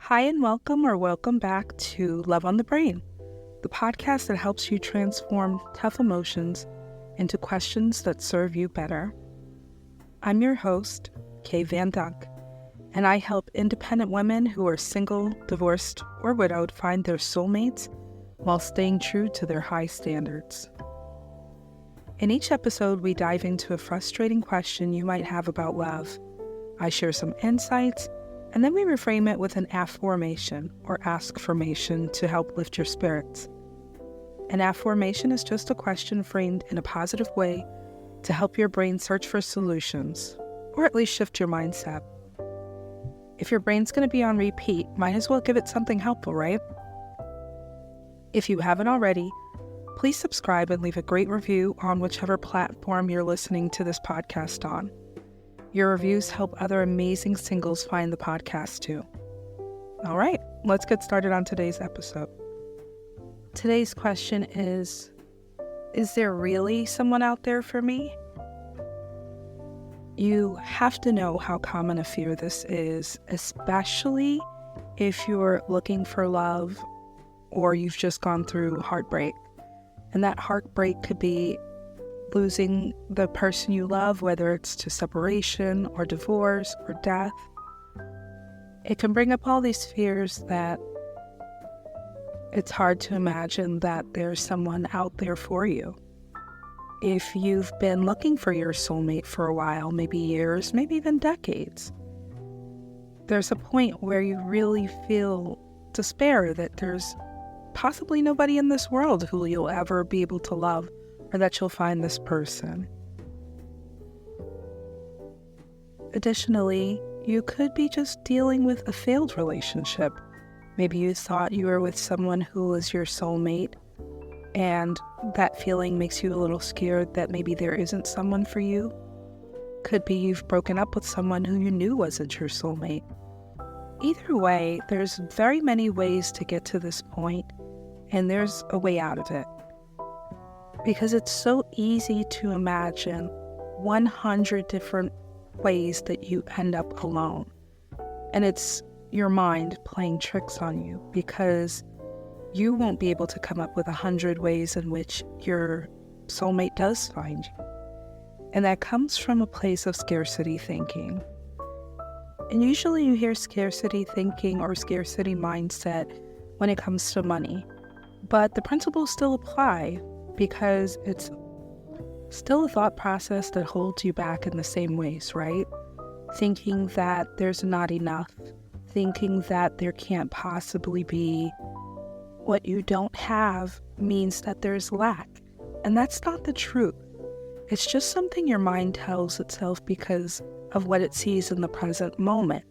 Hi and welcome back to Love on the Brain, the podcast that helps you transform tough emotions into questions that serve you better. I'm your host, Kay Van Dunk, and I help independent women who are single, divorced, or widowed find their soulmates while staying true to their high standards. In each episode, we dive into a frustrating question you might have about love. I share some insights, and then we reframe it with an affirmation or ask-formation to help lift your spirits. An affirmation is just a question framed in a positive way to help your brain search for solutions, or at least shift your mindset. If your brain's going to be on repeat, might as well give it something helpful, right? If you haven't already, please subscribe and leave a great review on whichever platform you're listening to this podcast on. Your reviews help other amazing singles find the podcast too. All right, let's get started on today's episode. Today's question is there really someone out there for me? You have to know how common a fear this is, especially if you're looking for love or you've just gone through heartbreak. And that heartbreak could be losing the person you love, whether it's to separation or divorce or death. It can bring up all these fears that it's hard to imagine that there's someone out there for you. If you've been looking for your soulmate for a while, maybe years, maybe even decades, there's a point where you really feel despair that there's possibly nobody in this world who you'll ever be able to love, or that you'll find this person. Additionally, you could be just dealing with a failed relationship. Maybe you thought you were with someone who was your soulmate, and that feeling makes you a little scared that maybe there isn't someone for you. Could be you've broken up with someone who you knew wasn't your soulmate. Either way, there's very many ways to get to this point, and there's a way out of it. Because it's so easy to imagine 100 different ways that you end up alone. And it's your mind playing tricks on you, because you won't be able to come up with 100 ways in which your soulmate does find you. And that comes from a place of scarcity thinking. And usually you hear scarcity thinking or scarcity mindset when it comes to money. But the principles still apply, because it's still a thought process that holds you back in the same ways, right? Thinking that there's not enough, thinking that there can't possibly be what you don't have means that there's lack. And that's not the truth. It's just something your mind tells itself because of what it sees in the present moment.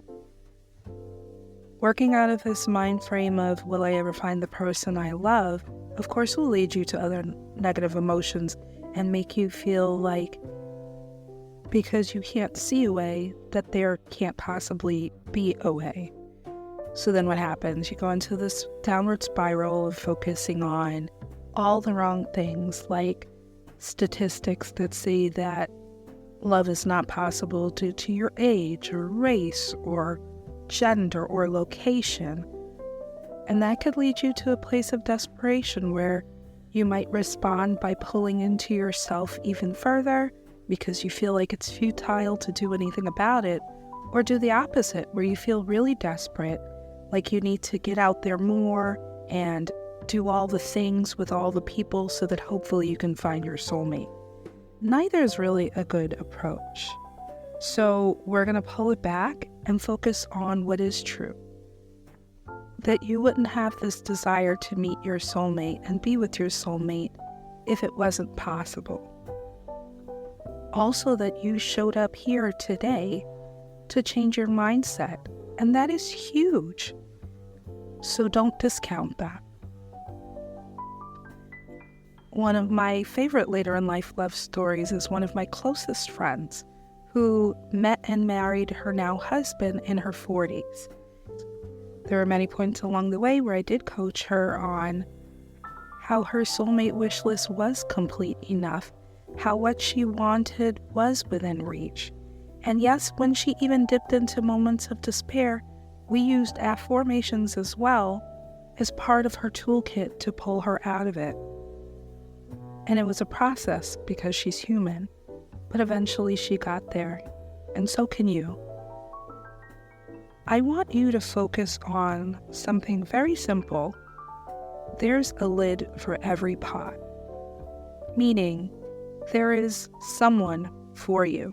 Working out of this mind frame of, will I ever find the person I love, of course will lead you to other negative emotions and make you feel like, because you can't see a way, that there can't possibly be a way. So then what happens? You go into this downward spiral of focusing on all the wrong things, like statistics that say that love is not possible due to your age or race or gender or location. And that could lead you to a place of desperation where you might respond by pulling into yourself even further because you feel like it's futile to do anything about it, or do the opposite where you feel really desperate, like you need to get out there more and do all the things with all the people so that hopefully you can find your soulmate. Neither is really a good approach. So we're going to pull it back and focus on what is true. That you wouldn't have this desire to meet your soulmate and be with your soulmate if it wasn't possible. Also, that you showed up here today to change your mindset, and that is huge. So don't discount that. One of my favorite later in life love stories is one of my closest friends who met and married her now husband in her 40s. There were many points along the way where I did coach her on how her soulmate wish list was complete enough, how what she wanted was within reach. And yes, when she even dipped into moments of despair, we used affirmations as well as part of her toolkit to pull her out of it. And it was a process because she's human, but eventually she got there, and so can you. I want you to focus on something very simple. There's a lid for every pot, meaning there is someone for you.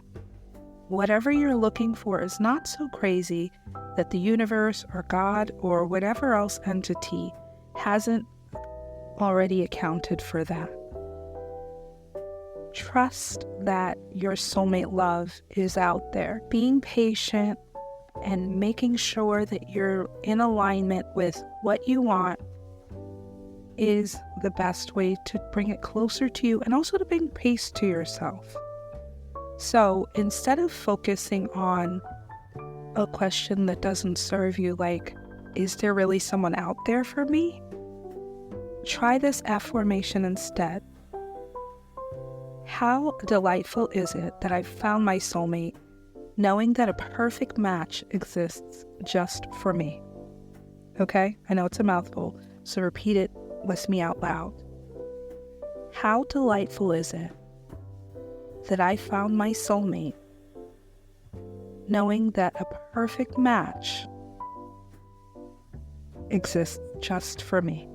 Whatever you're looking for is not so crazy that the universe or God or whatever else entity hasn't already accounted for that. Trust that your soulmate love is out there. Being patient and making sure that you're in alignment with what you want is the best way to bring it closer to you and also to bring peace to yourself. So instead of focusing on a question that doesn't serve you, like, is there really someone out there for me? Try this affirmation instead. How delightful is it that I've found my soulmate, knowing that a perfect match exists just for me? Okay, I know it's a mouthful, so repeat it with me out loud. How delightful is it that I found my soulmate, knowing that a perfect match exists just for me?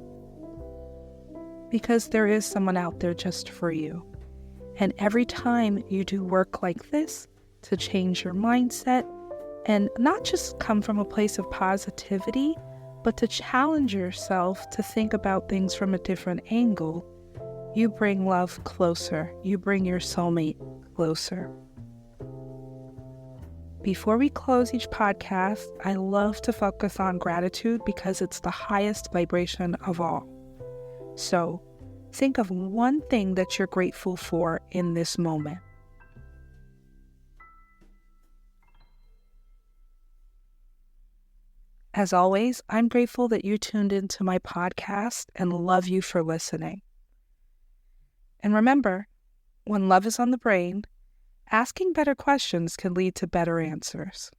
Because there is someone out there just for you. And every time you do work like this to change your mindset and not just come from a place of positivity, but to challenge yourself to think about things from a different angle, you bring love closer. You bring your soulmate closer. Before we close each podcast, I love to focus on gratitude because it's the highest vibration of all. So, think of one thing that you're grateful for in this moment. As always, I'm grateful that you tuned into my podcast and love you for listening. And remember, when love is on the brain, asking better questions can lead to better answers.